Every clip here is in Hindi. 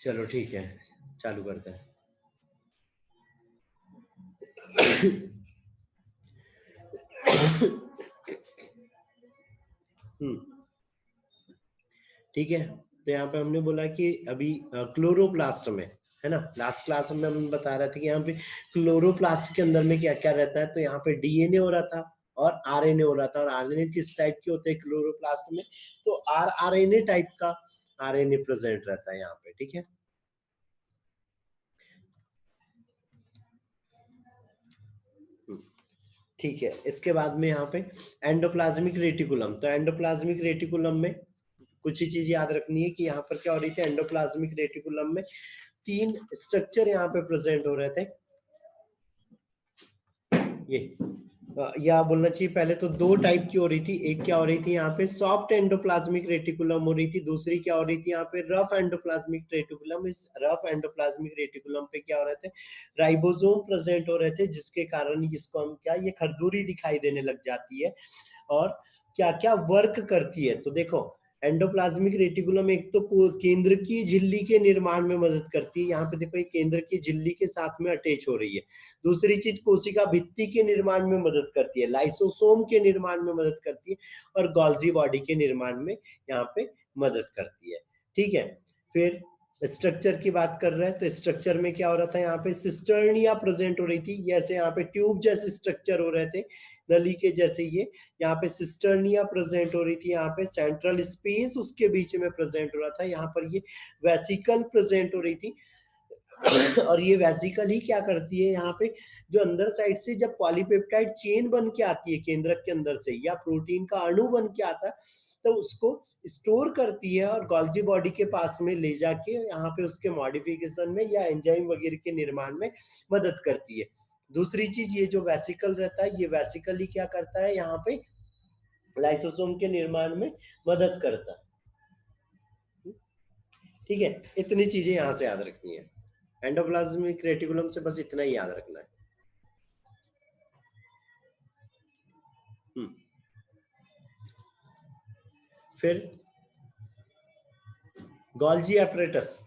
चलो ठीक है, चालू करते हैं। ठीक है, तो यहाँ पे हमने बोला कि अभी क्लोरोप्लास्ट में, है ना, लास्ट क्लास में हम बता रहे थे कि यहाँ पे क्लोरोप्लास्ट के अंदर में क्या क्या रहता है। तो यहाँ पे डीएनए हो रहा था और आरएनए हो रहा था। और आरएनए किस टाइप के होते हैं क्लोरोप्लास्ट में? तो आरएनए टाइप का आरएनए प्रेजेंट रहता है यहाँ पे। ठीक है, ठीक है। इसके बाद में यहाँ पे एंडोप्लाज्मिक रेटिकुलम। तो एंडोप्लाज्मिक रेटिकुलम में कुछ ही चीज याद रखनी है कि यहाँ पर क्या हो रही थी। एंडोप्लाज्मिक रेटिकुलम में तीन स्ट्रक्चर यहाँ पे प्रेजेंट हो रहे थे। ये या बोलना चाहिए पहले तो दो टाइप की हो रही थी। एक क्या हो रही थी यहाँ पे सॉफ्ट एंडोप्लाज्मिक रेटिकुलम हो रही थी, दूसरी क्या हो रही थी यहाँ पे रफ एंडोप्लाज्मिक रेटिकुलम। इस रफ एंडोप्लाज्मिक रेटिकुलम पे क्या हो रहे थे, राइबोसोम प्रेजेंट हो रहे थे, जिसके कारण इसको हम क्या, ये खरदूरी दिखाई देने लग जाती है। और क्या क्या वर्क करती है, तो देखो एंडोप्लाज्मिक रेटिकुलम एक तो केंद्र की झिल्ली के निर्माण में मदद करती है। यहाँ पे देखो ये केंद्र की झिल्ली के साथ में अटैच हो रही है। दूसरी चीज कोशिका भित्ति के निर्माण में मदद करती है, लाइसोसोम के निर्माण में मदद करती है, और गोल्जी बॉडी के निर्माण में यहाँ पे मदद करती है। ठीक है, फिर स्ट्रक्चर की बात कर रहे हैं तो स्ट्रक्चर में क्या हो रहा था, यहाँ पे सिस्टर्निया प्रेजेंट हो रही थी। जैसे यहाँ पे ट्यूब जैसे स्ट्रक्चर हो रहे थे, नली के जैसे। ये यहाँ पे सिस्टर्निया प्रेजेंट हो रही थी, यहाँ पे सेंट्रल स्पेस उसके बीच में प्रेजेंट हो रहा था। यहाँ पर ये वेसिकल प्रेजेंट हो रही थी। और ये वेसिकल ही क्या करती है, यहाँ पे जो अंदर साइड से जब पॉलीपेप्टाइड चेन बन के आती है केंद्रक के अंदर से, या प्रोटीन का अणु बन के आता है, तो उसको स्टोर करती है और गोल्जी बॉडी के पास में ले जाके यहाँ पे उसके मॉडिफिकेशन में या एंजाइम वगैरह के निर्माण में मदद करती है। दूसरी चीज, ये जो वेसिकल रहता है, ये वेसिकल ही क्या करता है, यहाँ पे लाइसोसोम के निर्माण में मदद करता है। ठीक है, इतनी चीजें यहाँ से याद रखनी है। एंडोप्लाज्मिक रेटिकुलम से बस इतना ही याद रखना है। फिर गोल्जी एपरेटस।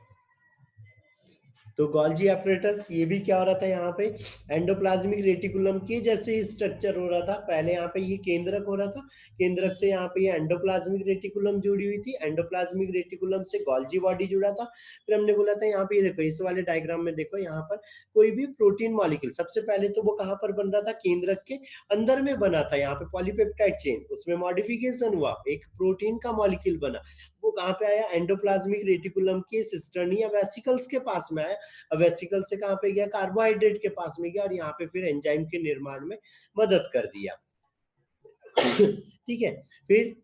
तो गोल्जी एपरेटस ये भी क्या हो रहा था, यहाँ पे एंडोप्लाज्मिक रेटिकुलम के जैसे ही स्ट्रक्चर हो रहा था। पहले यहाँ पे ये केंद्रक हो रहा था, केंद्रक से यहाँ पे ये एंडोप्लाज्मिक रेटिकुलम जुड़ी हुई थी, एंडोप्लाज्मिक रेटिकुलम से गोल्जी बॉडी जुड़ा था। फिर हमने बोला था यहाँ पे, ये देखो इस वाले डायग्राम में देखो, यहाँ पर कोई भी प्रोटीन मॉलिक्यूल सबसे पहले तो वो कहाँ पर बन रहा था, केंद्रक के अंदर में बना था। यहाँ पे पॉलीपेप्टाइड चेन, उसमें मॉडिफिकेशन हुआ, एक प्रोटीन का मॉलिक्यूल बना। वो कहाँ पे आया, एंडोप्लाज्मिक रेटिकुलम के सिस्टर्नी या वेसिकल्स के पास में आया। अब वेसिकल से कहाँ पे गया, कार्बोहाइड्रेट के पास में गया, और यहाँ पे फिर एंजाइम के निर्माण में मदद कर दिया। ठीक है, फिर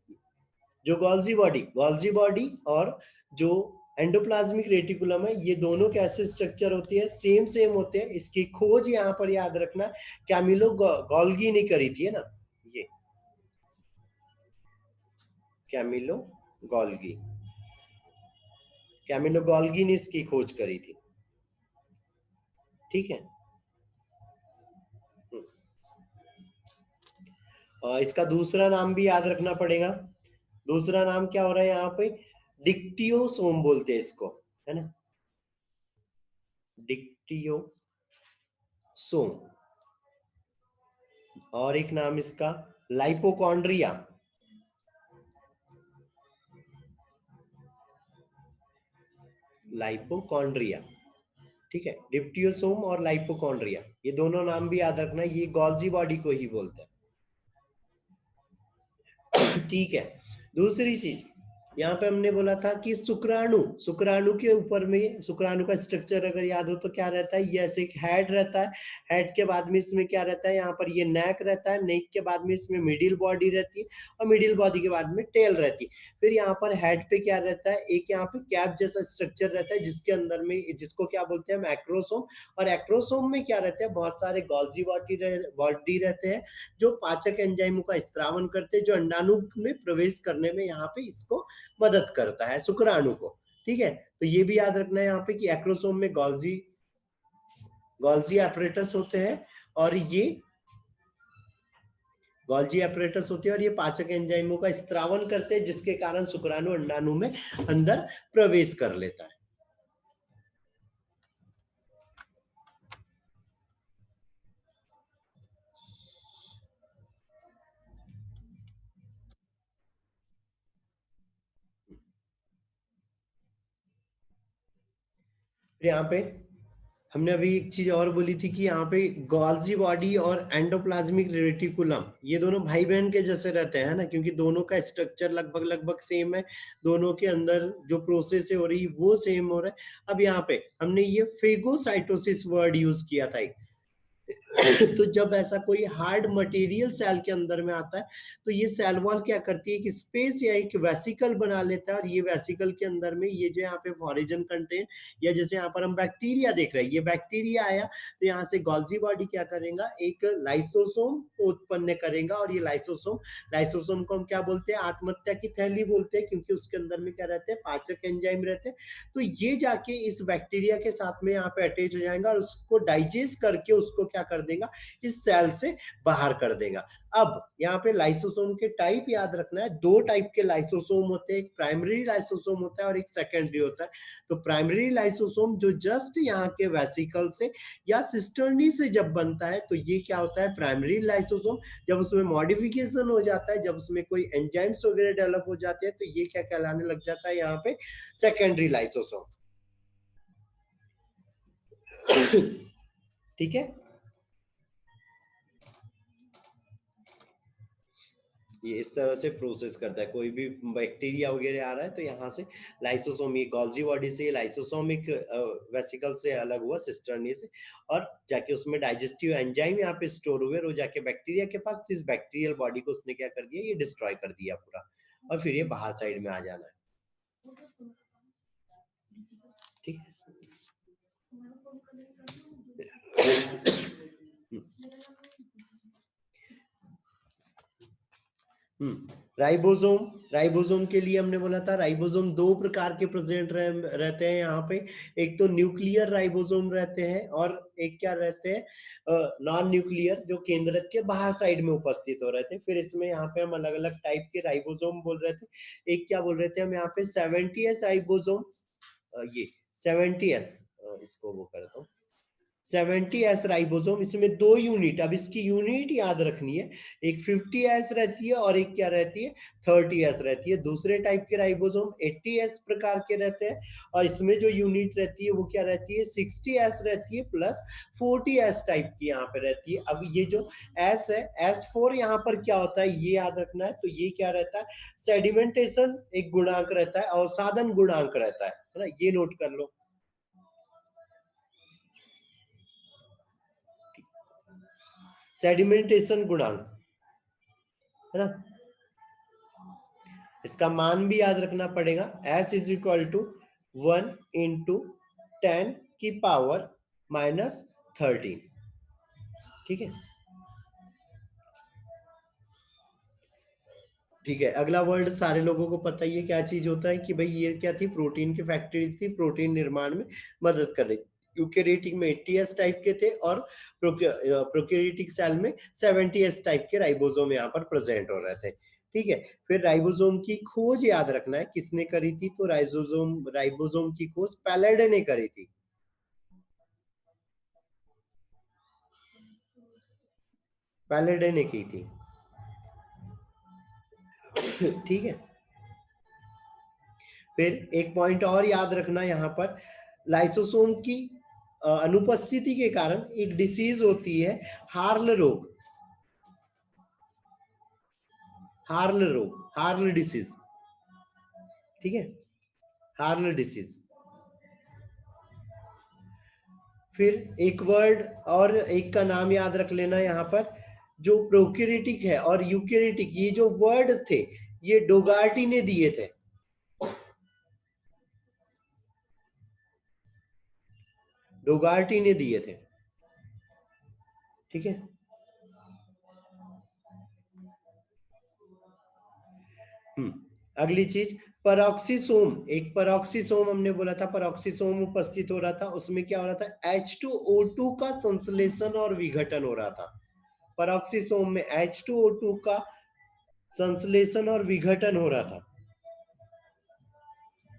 जो गोल्जी बॉडी और जो एंडोप्लाज्मिक रेटिकुलम है, ये दोनों कैसे स्ट्रक्चर होती है, सेम होते हैं। इसकी खोज यहाँ पर याद रखना कैमिलो गोल्गी ने करी थी, है ना, ये कैमिलो गोल्गी, कैमिलो गोल्गी ने इसकी खोज करी थी। ठीक है, इसका दूसरा नाम भी याद रखना पड़ेगा। दूसरा नाम क्या हो रहा है यहाँ पे, डिक्टियोसोम बोलते हैं इसको, है ना, डिक्टियोसोम। और एक नाम इसका लाइपोकॉन्ड्रिया। लाइपोकॉन्ड्रिया, ठीक है, डिप्टियोसोम और लाइपोकॉन्ड्रिया, ये दोनों नाम भी याद रखना, ये गोल्जी बॉडी को ही बोलते हैं। ठीक है, दूसरी चीज यहाँ पे हमने बोला था कि शुक्राणु, शुक्राणु के ऊपर में, शुक्राणु का स्ट्रक्चर अगर याद हो तो क्या रहता है, ये ऐसे एक हेड रहता है, हेड के बाद में इसमें क्या रहता है, यहाँ पर ये नेक रहता है, नेक के बाद में इसमें मिडिल बॉडी रहती है, और मिडिल बॉडी के बाद में टेल रहती है। फिर यहाँ पर हेड पे क्या रहता है, एक यहाँ पे कैप जैसा स्ट्रक्चर रहता है, जिसके अंदर में, जिसको क्या बोलते हैं, मैक्रोसोम। और एक्रोसोम में क्या रहते हैं, बहुत सारे गोल्जी बॉडी रहते हैं, जो पाचक एंजाइमों का स्त्रावन करते हैं, जो अंडाणु में प्रवेश करने में यहाँ पे इसको मदद करता है, शुक्राणु को। ठीक है, तो ये भी याद रखना है यहाँ पे कि एक्रोसोम में गोल्जी एपरेटस होते हैं, और ये गोल्जी एपरेटस होते हैं, और ये पाचक एंजाइमों का स्त्रावन करते हैं, जिसके कारण शुक्राणु अंडाणु में अंदर प्रवेश कर लेता है। फिर यहाँ पे हमने अभी एक चीज और बोली थी कि यहाँ पे गोल्जी बॉडी और एंडोप्लाज्मिक रेटिकुलम ये दोनों भाई बहन के जैसे रहते हैं ना, क्योंकि दोनों का स्ट्रक्चर लगभग लगभग सेम है, दोनों के अंदर जो प्रोसेस हो रही वो सेम हो रहा है। अब यहाँ पे हमने ये फेगोसाइटोसिस वर्ड यूज किया था एक। तो जब ऐसा कोई हार्ड मटेरियल सेल के अंदर में आता है तो ये सेल वॉल क्या करती है कि स्पेस या एक वेसिकल बना लेता है, और ये वेसिकल के अंदर में ये जो यहाँ पे फॉरिजन कंटेंट, या जैसे यहाँ पर हम बैक्टीरिया देख रहे हैं, ये बैक्टीरिया आया तो यहाँ से गोल्जी बॉडी क्या करेगा, एक लाइसोसोम उत्पन्न करेगा, और ये लाइसोसोम को हम क्या बोलते हैं, आत्महत्या की थैली बोलते हैं, क्योंकि उसके अंदर में क्या रहते हैं, पाचक एंजाइम रहते हैं। तो ये जाके इस बैक्टीरिया के साथ में यहाँ पे अटैच हो जाएगा और उसको डाइजेस्ट करके उसको क्या कर देगा, इस सेल से बाहर कर देगा। अब यहाँ पे लाइसोसोम के टाइप याद रखना है, दो टाइप के लाइसोसोम होते हैं, एक प्राइमरी लाइसोसोम होता है और एक सेकेंडरी होता है। तो प्राइमरी लाइसोसोम जो जस्ट यहाँ के वेसिकल से या सिस्टर्नी से जब बनता है तो ये क्या होता है, प्राइमरी लाइसोसोम। जब उसमें मॉडिफिकेशन हो जाता है, जब उसमें कोई एंजाइम्स वगैरह डेवलप हो जाते हैं, तो ये क्या कहलाने लग जाता है यहाँ पे, सेकेंडरी लाइसोसोम। ठीक है, ये इस तरह से प्रोसेस करता है। कोई भी बैक्टीरिया वगैरह आ रहा है तो यहाँ से लाइसोसोम, ये गोल्जी बॉडी से लाइसोसोमिक वेसिकल से अलग हुआ सिस्टर्नी से, और जाके उसमें डाइजेस्टिव एंजाइम यहाँ पे स्टोर हुए, और वो जाके बैक्टीरिया के पास, तो इस बैक्टीरियल बॉडी को उसने क्या कर दिया, ये डिस्ट्रॉय कर दिया पूरा, और फिर ये बाहर साइड में आ जाना है। ठीक है। राइबोसोम, राइबोसोम के लिए हमने बोला था राइबोसोम दो प्रकार के प्रेजेंट रहते हैं यहाँ पे। एक तो न्यूक्लियर राइबोसोम रहते हैं, और एक क्या रहते हैं, नॉन न्यूक्लियर, जो केंद्रक के बाहर साइड में उपस्थित हो रहे थे। फिर इसमें यहाँ पे हम अलग अलग टाइप के राइबोसोम बोल रहे थे। एक क्या बोल रहे थे हम यहाँ पे 70S राइबोसोम, ये 70S, इसको वो करता हूँ 70S राइबोसोम, इसमें दो यूनिट, अब इसकी यूनिट याद रखनी है, एक 50S रहती है और एक क्या रहती है, 30S रहती है। दूसरे टाइप के राइबोसोम 80S प्रकार के रहते हैं, और इसमें जो यूनिट रहती है वो क्या रहती है, 60S रहती है प्लस 40S टाइप की यहाँ पे रहती है। अब ये जो S है, S4 यहाँ पर क्या होता है ये याद रखना है। तो ये क्या रहता है, सेडिमेंटेशन एक गुणांक रहता है, और साधन गुणांक रहता है ना, ये नोट कर लो। सेडिमेंटेशन गुणांक है ना, इसका मान भी याद रखना पड़ेगा, S is equal to 1 into 10 की पावर -13। ठीक है, ठीक है। अगला वर्ड सारे लोगों को पता ही है क्या चीज होता है, कि भाई ये क्या थी, प्रोटीन की फैक्ट्री थी, प्रोटीन निर्माण में मदद कर रही थी। यूकेरियोटिक में 80S टाइप के थे, और प्रोकैरियोटिक सेल में 70S टाइप के राइबोसोम यहाँ पर प्रेजेंट हो रहे थे। ठीक है, फिर राइबोसोम की खोज याद रखना है, किसने करी थी, तो राइबोसोम की खोज पैलेडे ने करी थी। पैलेडे ने की थी। ठीक है, फिर एक पॉइंट और याद रखना यहाँ पर, लाइसोसोम की अनुपस्थिति के कारण एक डिसीज होती है, हार्ल रोग, हार्ल रोग, हार्ल डिसीज। ठीक है, हार्ल डिसीज। फिर एक वर्ड और एक का नाम याद रख लेना यहाँ पर, जो प्रोकैरियोटिक है और यूकेरियोटिक, ये जो वर्ड थे ये डोगार्टी ने दिए थे, डोगार्टी ने दिए थे। ठीक है, अगली चीज परऑक्सीसोम, एक परऑक्सीसोम हमने बोला था, परऑक्सीसोम उपस्थित हो रहा था, उसमें क्या हो रहा था, H2O2 का संश्लेषण और विघटन हो रहा था। परऑक्सीसोम में H2O2 का संश्लेषण और विघटन हो रहा था।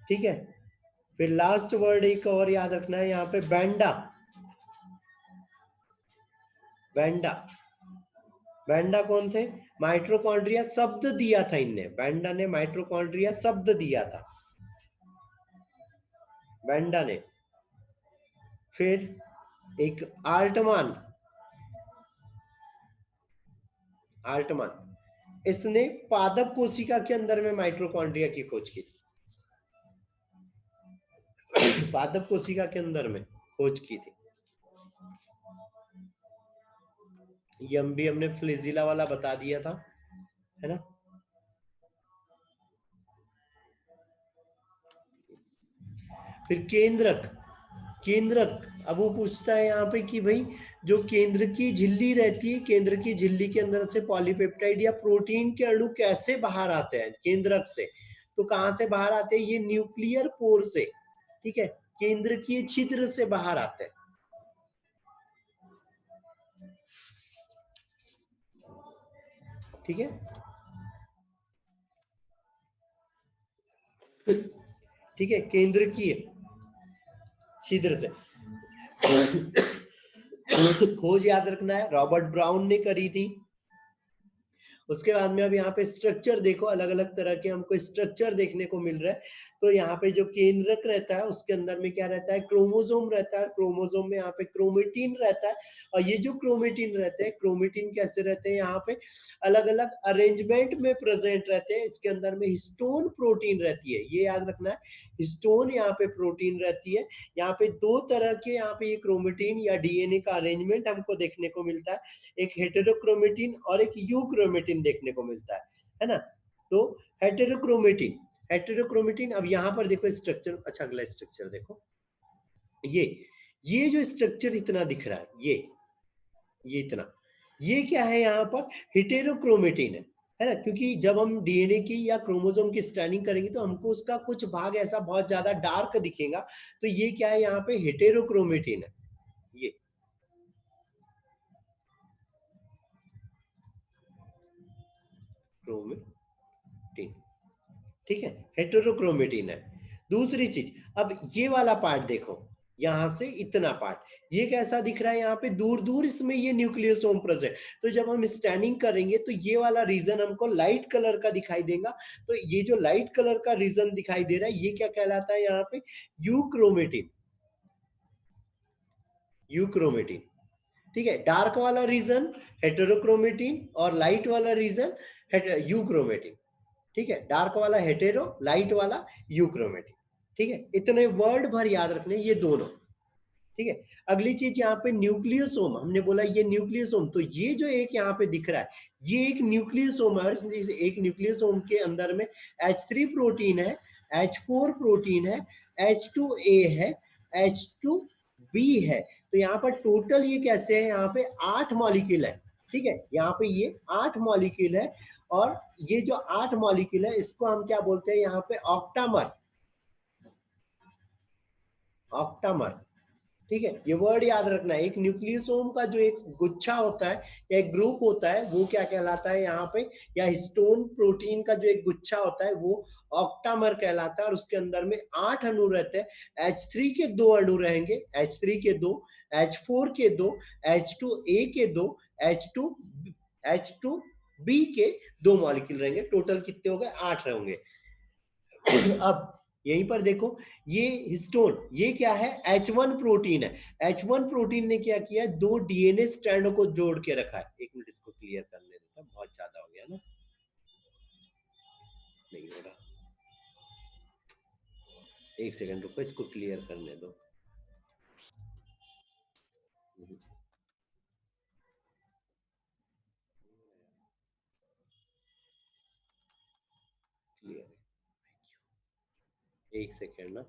ठीक है, फिर लास्ट वर्ड एक और याद रखना है यहाँ पे, बैंडा, बैंडा, बैंडा कौन थे, माइटोकॉन्ड्रिया शब्द दिया था इनने, बैंडा ने माइटोकॉन्ड्रिया शब्द दिया था, बैंडा ने। फिर एक आल्टमान, इसने पादप कोशिका के अंदर में माइटोकॉन्ड्रिया की खोज की थी। पादप कोशिका के अंदर में खोज की थी। ये भी हमने फ्लेजिला वाला बता दिया था, है ना। फिर केंद्रक, अब वो पूछता है यहाँ पे कि भाई जो केंद्र की झिल्ली रहती है, केंद्र की झिल्ली के अंदर से पॉलीपेप्टाइड या प्रोटीन के अणु कैसे बाहर आते हैं केंद्रक से। तो कहां से बाहर आते हैं, ये न्यूक्लियर पोर से, ठीक है, केंद्र की छिद्र से बाहर आते हैं। ठीक है, ठीक है, केंद्र की छिद्र से। खोज याद रखना है, रॉबर्ट ब्राउन ने करी थी। उसके बाद में अब यहाँ पे स्ट्रक्चर देखो, अलग अलग तरह के हमको स्ट्रक्चर देखने को मिल रहा है। तो यहाँ पे जो केंद्रक रहता है उसके अंदर में क्या रहता है, क्रोमोसोम रहता है। क्रोमोसोम में यहाँ पे क्रोमेटिन रहता है, और ये जो क्रोमेटिन रहते हैं, क्रोमेटिन कैसे रहते हैं, यहाँ पे अलग अलग अरेंजमेंट में प्रेजेंट रहते हैं। इसके अंदर में हिस्टोन प्रोटीन रहती है, ये याद रखना है, हिस्टोन यहाँ पे प्रोटीन रहती है। यहाँ पे दो तरह के यहाँ पे ये क्रोमेटिन या डीएनए का अरेंजमेंट हमको देखने को मिलता है, एक हेटेरोक्रोमेटिन और एक यूक्रोमेटिन देखने को मिलता है ना। तो हेटेरोक्रोमेटिन, अब यहाँ पर देखो स्ट्रक्चर, अच्छा अगला स्ट्रक्चर देखो, ये जो स्ट्रक्चर इतना दिख रहा है, ये इतना, ये क्या है, यहाँ पर हेटेरोक्रोमेटिन है ना। क्योंकि जब हम डीएनए की या क्रोमोसोम की स्टैनिंग करेंगे तो हमको उसका कुछ भाग ऐसा बहुत ज्यादा डार्क दिखेगा, तो ये क्या है, यहाँ पे हेटेरोक्रोमेटिन है, ये क्रोमेटिन, ठीक है, हेटेरोक्रोमेटिन है। दूसरी चीज, अब ये वाला पार्ट देखो, यहां से इतना पार्ट, ये कैसा दिख रहा है, यहाँ पे दूर दूर इसमें ये न्यूक्लियोसोम प्रेजेंट। तो जब हम स्टैनिंग करेंगे तो ये वाला रीजन हमको लाइट कलर का दिखाई देगा। तो ये जो लाइट कलर का रीजन दिखाई दे रहा है, ये क्या कहलाता है, यहाँ पे यूक्रोमेटिन, यूक्रोमेटिन, ठीक है। डार्क वाला रीजन हेटेरोक्रोमेटिन और लाइट वाला रीजन यूक्रोमेटिन, ठीक है। डार्क वाला हेटेरो, लाइट वाला यूक्रोमेटिन, ठीक है। इतने वर्ड भर याद रखने ये दोनों, ठीक है। अगली चीज यहाँ पे न्यूक्लियोसोम, हमने बोला ये न्यूक्लियोसोम, तो ये जो एक यहाँ पे दिख रहा है, ये एक न्यूक्लियोसोम है। एक न्यूक्लियोसोम के अंदर में H3 प्रोटीन है, H4 प्रोटीन है, H2A है, H2B है। तो यहाँ पर टोटल ये कैसे है, यहाँ पे 8 मॉलिक्यूल है, ठीक है। यहाँ पे ये 8 मॉलिक्यूल है, और ये जो 8 मॉलिक्यूल है इसको हम क्या बोलते हैं, यहाँ पे ऑक्टामर, ऑक्टामर, ठीक है। ये वर्ड याद रखना है, एक न्यूक्लियोसोम का जो एक गुच्छा होता है या एक ग्रुप होता है वो क्या कहलाता है यहाँ पे, या हिस्टोन प्रोटीन का जो एक गुच्छा होता है वो ऑक्टामर कहलाता है। और उसके अंदर में 8 अणु रहते हैं। H3 के 2 अणु रहेंगे, H3 के 2, H4 के 2, H2A के 2, H2B के 2 मॉलिक्यूल रहेंगे। टोटल कितने हो गए, 8 रहेंगे। अब यहीं पर देखो, ये हिस्टोन, ये क्या है, H1 प्रोटीन है। H1 प्रोटीन ने क्या किया, 2 डीएनए स्ट्रैंड को जोड़ के रखा है। एक मिनट इसको क्लियर करने देता, बहुत ज्यादा हो गया ना, नहीं हो रहा, एक सेकंड रुको, इसको क्लियर करने दो। क्लियर, एक सेकंड ना,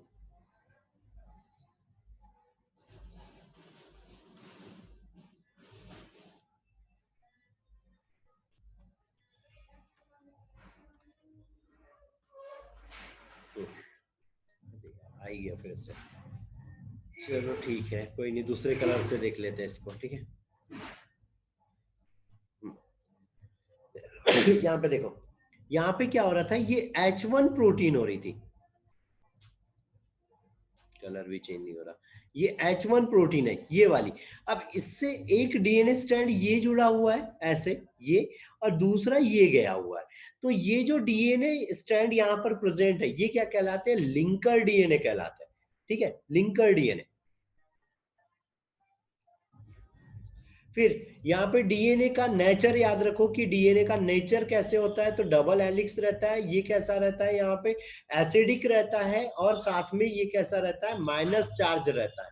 आई गया फिर से। चलो ठीक है, कोई नहीं, दूसरे कलर से देख लेते हैं इसको, ठीक है। यहाँ पे देखो, यहाँ पे क्या हो रहा था, ये H1 प्रोटीन हो रही थी, कलर भी चेंज नहीं हो रहा, ये H1 प्रोटीन है, ये वाली। अब इससे एक डीएनए स्ट्रैंड ये जुड़ा हुआ है ऐसे, ये, और दूसरा ये गया हुआ है। तो ये जो डीएनए स्ट्रैंड यहाँ पर प्रेजेंट है, ये क्या कहलाते हैं, लिंकर डीएनए कहलाते हैं, ठीक है, लिंकर डीएनए। फिर यहाँ पे डीएनए का नेचर याद रखो कि डीएनए का नेचर कैसे होता है, तो डबल हेलिक्स रहता है। ये कैसा रहता है, यहाँ पे एसिडिक रहता है, और साथ में ये कैसा रहता है, माइनस चार्ज रहता है।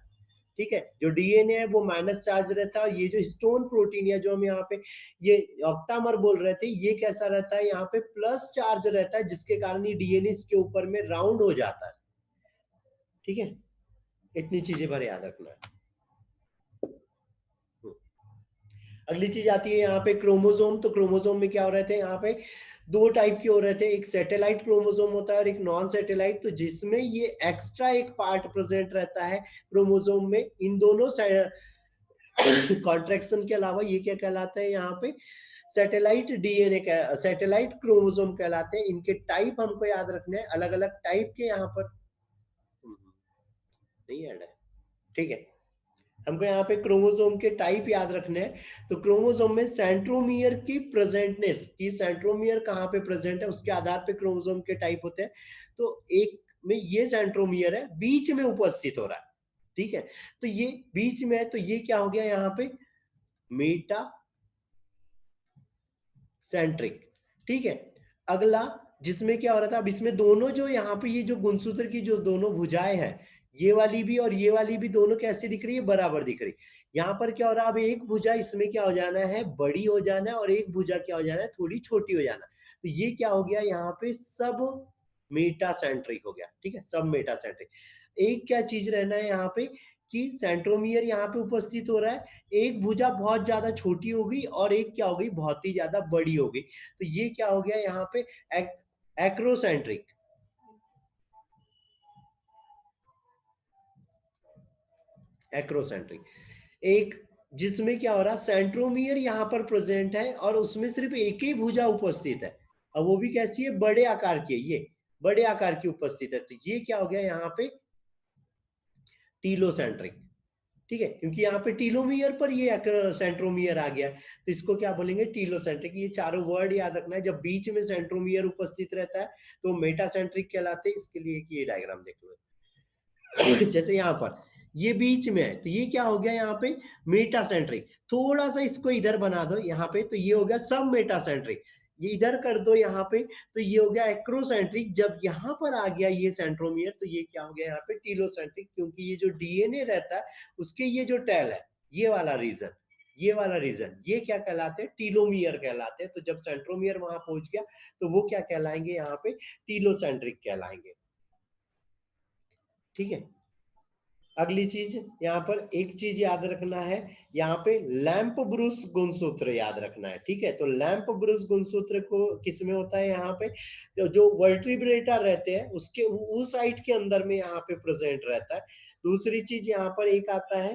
ठीक है, जो डीएनए है वो माइनस चार्ज रहता है, और ये जो स्टोन प्रोटीन है जो हम यहाँ पे ये ऑक्टामर बोल रहे थे, ये कैसा रहता है, यहाँ पे प्लस चार्ज रहता है, जिसके कारण ये डीएनए इसके ऊपर में राउंड हो जाता है। ठीक है, इतनी चीजें पर याद रखना है। अगली चीज आती है यहाँ पे क्रोमोसोम। तो क्रोमोसोम में क्या हो रहे थे, यहाँ पे दो टाइप के हो रहे थे, एक सैटेलाइट क्रोमोसोम होता है और एक नॉन सैटेलाइट। तो जिसमें ये एक्स्ट्रा एक पार्ट प्रेजेंट रहता है क्रोमोसोम में, इन दोनों कॉन्ट्रेक्शन के अलावा ये क्या कहलाता है, यहाँ पे सैटेलाइट डीएनए का सैटेलाइट क्रोमोसोम कहलाते हैं। इनके टाइप हमको याद रखने हैं, अलग अलग टाइप के यहाँ पर नहीं ऐड है। ठीक है, हमको यहाँ पे क्रोमोसोम के टाइप याद रखने हैं। तो क्रोमोसोम में सेंट्रोमियर की प्रेजेंटनेस, की सेंट्रोमियर कहाँ पे प्रेजेंट है, उसके आधार पे क्रोमोसोम के टाइप होते हैं। तो एक में ये सेंट्रोमियर है, बीच में उपस्थित हो रहा है। ठीक है, तो ये बीच में है, तो ये क्या हो गया यहाँ पे, मेटा सेंट्रिक। ठीक है, अगला जिसमें क्या हो रहा था, अब इसमें दोनों जो यहाँ पे ये जो गुणसूत्र की जो दोनों भुजाएं हैं, ये वाली भी और ये वाली भी दोनों कैसी दिख रही है, बराबर दिख रही। यहाँ पर क्या हो रहा है, अब एक भुजा इसमें क्या हो जाना है, बड़ी हो जाना है, और एक भुजा क्या हो जाना है, थोड़ी छोटी हो जाना। तो ये क्या हो गया, यहाँ पे सब मेटासेंट्रिक हो गया। ठीक है, सब मेटासेंट्रिक। एक क्या चीज रहना है यहाँ पे, कि सेंट्रोमियर यहाँ पे उपस्थित हो रहा है, एक भुजा बहुत ज्यादा छोटी हो गई और एक क्या हो गई, बहुत ही ज्यादा बड़ी हो गई। तो ये क्या हो गया यहाँ पे, एक्रोसेंट्रिक। एक्रोसेंट्रिक एक जिसमें क्या हो रहा, सेंट्रोमियर यहाँ पर प्रेजेंट है और उसमें सिर्फ एक ही भुजा उपस्थित है, और वो भी कैसी है, बड़े आकार की है, ये बड़े आकार की उपस्थित है। तो ये क्या हो गया यहाँ पे, टीलोसेंट्रिक। ठीक है, क्योंकि यहाँ पे टीलोमियर पर ये सेंट्रोमियर आ गया, तो इसको क्या बोलेंगे, टीलोसेंट्रिक। ये चारों वर्ड याद रखना है, जब बीच में सेंट्रोमियर उपस्थित रहता है तो मेटासेंट्रिक कहलाते हैं। इसके लिए ये डायग्राम देख लो। जैसे यहाँ पर ये बीच में है, तो ये क्या हो गया यहाँ पे, मेटासेंट्रिक। थोड़ा सा इसको इधर बना दो यहाँ पे, तो ये हो गया सब मेटासेंट्रिक। ये इधर कर दो यहाँ पे, तो ये हो गया एक्रोसेंट्रिक। जब यहाँ पर आ गया ये सेंट्रोमियर, तो ये क्या हो गया यहाँ पे, टीलोसेंट्रिक। क्योंकि ये जो डीएनए रहता है उसके ये जो टेल है, ये वाला रीजन, ये वाला रीजन, ये क्या कहलाते हैं, टीलोमियर कहलाते हैं। तो जब सेंट्रोमियर वहां पहुंच गया तो वो क्या कहलाएंगे, यहाँ पे टीलोसेंट्रिक कहलाएंगे। ठीक है, अगली चीज यहाँ पर एक चीज याद रखना है, यहाँ पे लैंप ब्रूस गुणसूत्र याद रखना है। ठीक है, तो लैंप ब्रूस गुणसूत्र को किसमें होता है, यहाँ पे जो वर्टिब्रेटा रहते हैं उसके उस साइड के अंदर में यहाँ पे प्रेजेंट रहता है। दूसरी चीज यहाँ पर एक आता है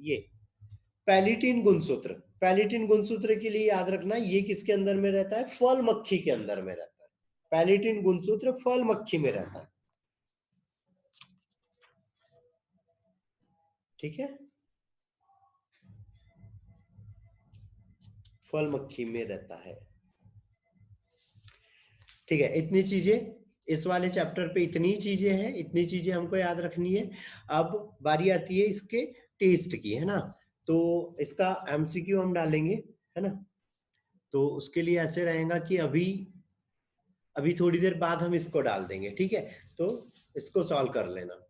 ये पैलिटिन गुणसूत्र। पैलिटिन गुणसूत्र के लिए याद रखना, ये किसके अंदर में रहता है, फल मक्खी के अंदर में रहता है। पैलिटिन गुणसूत्र फल मक्खी में रहता है। ठीक है, फल मक्खी में रहता है। ठीक है, इतनी चीजें इस वाले चैप्टर पे, इतनी चीजें हैं, इतनी चीजें हमको याद रखनी है। अब बारी आती है इसके टेस्ट की, है ना। तो इसका एमसीक्यू हम डालेंगे, है ना। तो उसके लिए ऐसे रहेगा कि अभी अभी थोड़ी देर बाद हम इसको डाल देंगे। ठीक है, तो इसको सॉल्व कर लेना।